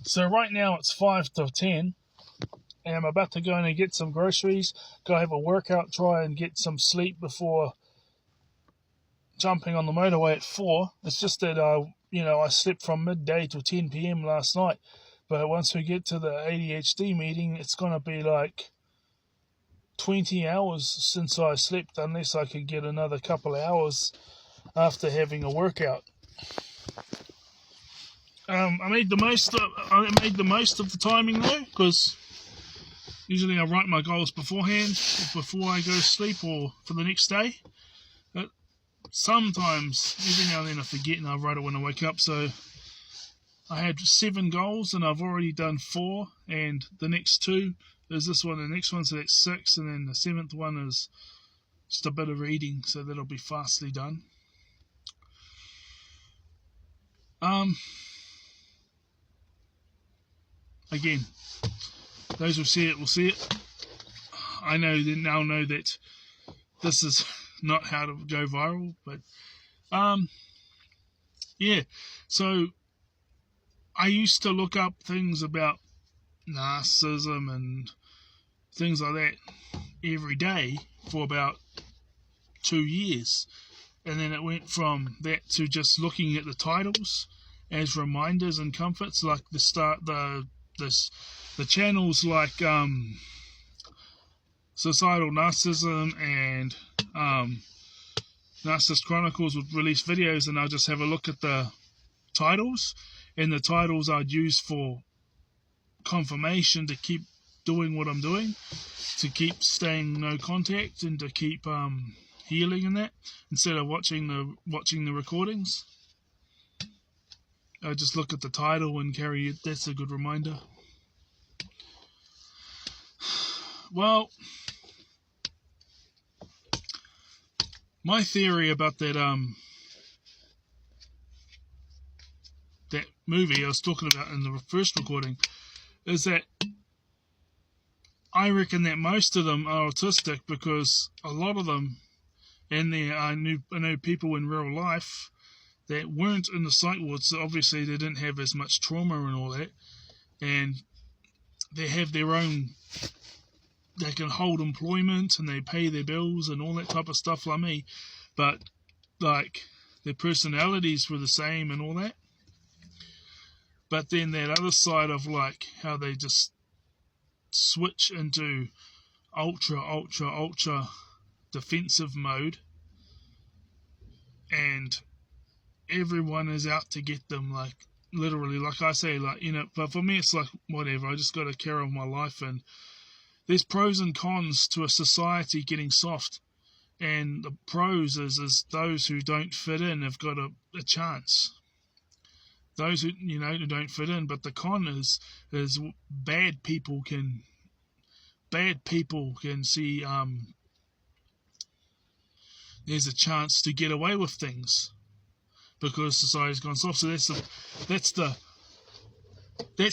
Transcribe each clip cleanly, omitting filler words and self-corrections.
So right now it's 5 to 10, and I'm about to go in and get some groceries, go have a workout, try and get some sleep before jumping on the motorway at 4. It's just that I slept from midday till 10 p.m. last night. But once we get to the ADHD meeting, it's going to be like 20 hours since I slept, unless I could get another couple of hours after having a workout. I made the most of the timing though, because usually I write my goals beforehand, before I go to sleep or for the next day. But sometimes, every now and then, I forget and I write it when I wake up. So I had 7 goals and I've already done 4, and the next 2 is this one and the next one, so that's 6, and then the 7th one is just a bit of reading, so that'll be fastly done. Again, those who see it will see it. I now know that this is not how to go viral, but yeah. So I used to look up things about narcissism and things like that every day for about 2 years, and then it went from that to just looking at the titles as reminders and comforts, like the channels like Societal Narcissism and Narcissist Chronicles would release videos, and I'll just have a look at the titles, and the titles I'd use for confirmation to keep doing what I'm doing, to keep staying no contact, and to keep healing in that, instead of watching the recordings. I just look at the title and carry it. That's a good reminder. Well, my theory about that movie I was talking about in the first recording is that I reckon that most of them are autistic, because a lot of them, and I know people in real life that weren't in the psych wards, so obviously they didn't have as much trauma and all that, and they have their own, they can hold employment and they pay their bills and all that type of stuff like me, but like their personalities were the same and all that. But then that other side of like how they just switch into ultra defensive mode, and everyone is out to get them, like literally, like I say, like, but for me it's like whatever, I just got to carry on my life. And there's pros and cons to a society getting soft, and the pros is those who don't fit in have got a chance, those who don't fit in. But the con is bad people can see there's a chance to get away with things because society's gone soft. So that's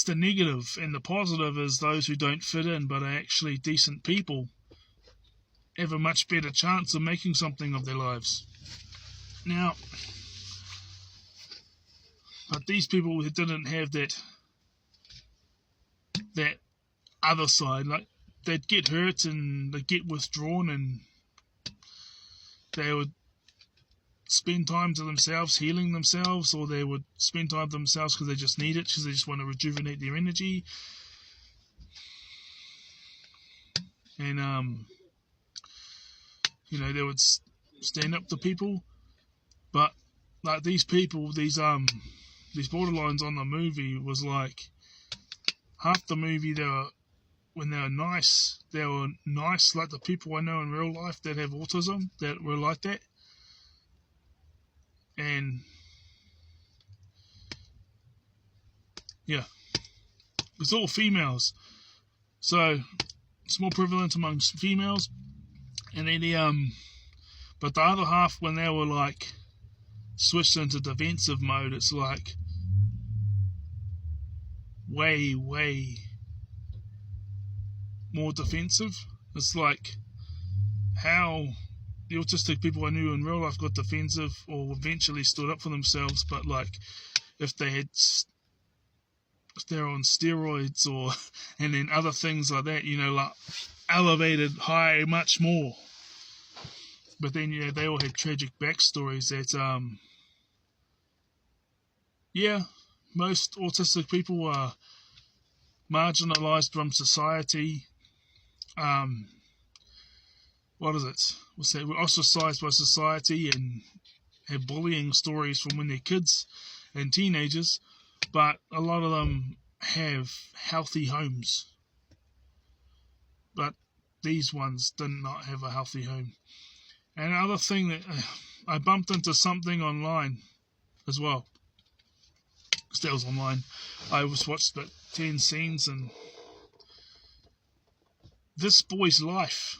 the negative, and the positive is those who don't fit in but are actually decent people have a much better chance of making something of their lives. Now, but these people who didn't have that other side, like they'd get hurt and they'd get withdrawn, and they would spend time to themselves healing themselves, or they would spend time to themselves because they just need it, because they just want to rejuvenate their energy. And they would stand up to people. But like these people, these borderlines on the movie, was like half the movie when they were nice like the people I know in real life that have autism, that were like that. And yeah, it's all females, so it's more prevalent amongst females. And then but the other half, when they were like switched into defensive mode, it's like way more defensive. It's like how the autistic people I knew in real life got defensive or eventually stood up for themselves, but like if they had if they're on steroids or and then other things like that, like elevated high much more. But then they all had tragic backstories that most autistic people are marginalized from society. What is it? We'll say we're ostracized by society and have bullying stories from when they're kids and teenagers, but a lot of them have healthy homes. But these ones did not have a healthy home. And another thing that I bumped into something online as well. Because that was online. I was watched about 10 scenes, and this boy's life.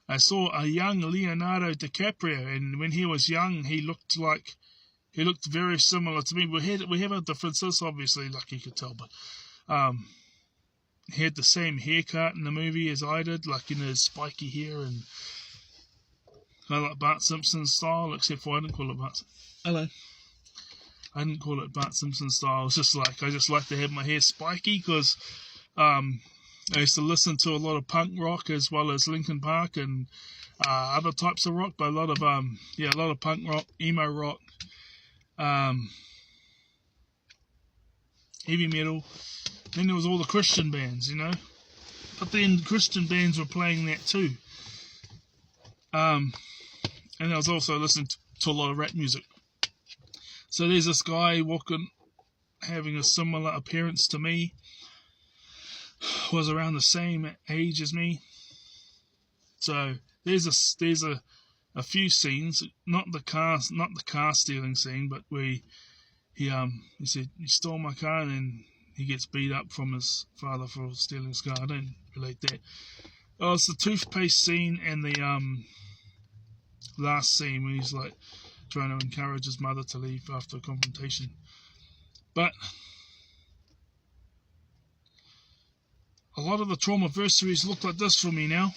I saw a young Leonardo DiCaprio, and when he was young, he looked very similar to me. We have our differences, obviously, like you could tell, but he had the same haircut in the movie as I did, like his spiky hair and like Bart Simpson style, except for I didn't call it Bart. Hello. I didn't call it Bart Simpson style. It's just like I just like to have my hair spiky because I used to listen to a lot of punk rock as well as Linkin Park and other types of rock, but a lot of punk rock, emo rock, heavy metal. Then there was all the Christian bands, But then Christian bands were playing that too. And I was also listening to a lot of rap music. So there's this guy walking, having a similar appearance to me, was around the same age as me. So there's a few scenes, not the car stealing scene, but where he said he stole my car and then he gets beat up from his father for stealing his car. I don't relate that. Oh, it's the toothpaste scene and the last scene when he's like trying to encourage his mother to leave after a confrontation. But a lot of the Traumaversaries look like this for me now.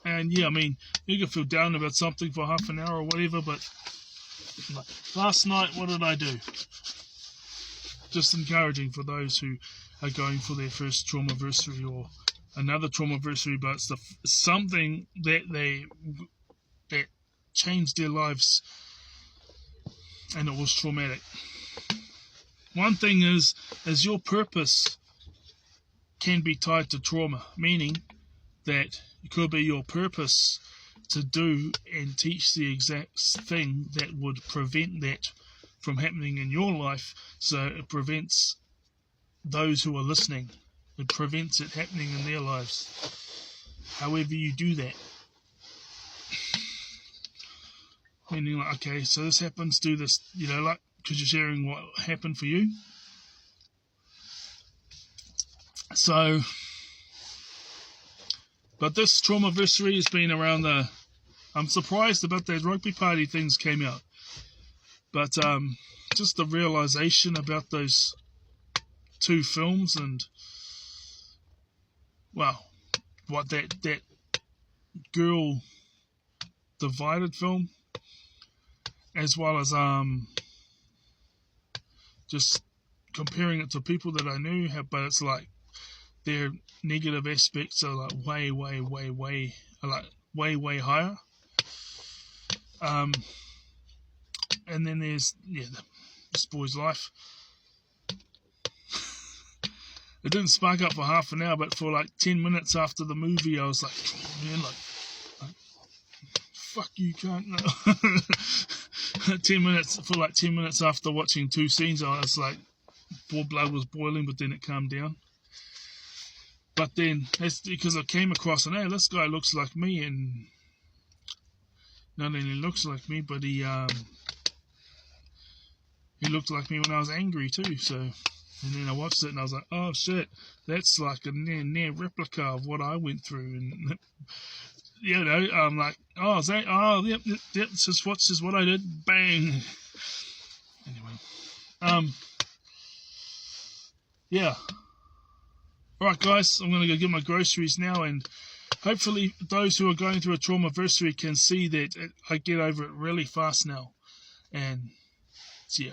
And yeah, I mean, you can feel down about something for half an hour or whatever, but last night, what did I do? Just encouraging for those who are going for their first Traumaversary or another Traumaversary, but it's something that changed their lives, and it was traumatic. One thing is your purpose can be tied to trauma, meaning that it could be your purpose to do and teach the exact thing that would prevent that from happening in your life, so it prevents those who are listening. It prevents it happening in their lives. However you do that. Meaning like, okay, so this happens, do this, like, because you're sharing what happened for you. So, but this Traumaversary has been around I'm surprised about that rugby party things came out. But just the realization about those two films and, well, what that girl divided film, as well as just comparing it to people that I knew, but it's like their negative aspects are like way higher. And then there's this boy's life. It didn't spark up for half an hour, but for like 10 minutes after the movie, I was like, man, like fuck you, cunt. No. 10 minutes after watching two scenes, I was like, blood was boiling, but then it calmed down. But then that's because I came across and hey, this guy looks like me, and not only looks like me, but he looked like me when I was angry too. So, and then I watched it and I was like, oh shit, that's like a near replica of what I went through. And I'm like, oh, is that? Oh, yep. This is what I did. Bang. Anyway, yeah. All right, guys, I'm gonna go get my groceries now, and hopefully those who are going through a Traumaversary can see that I get over it really fast now. And see ya.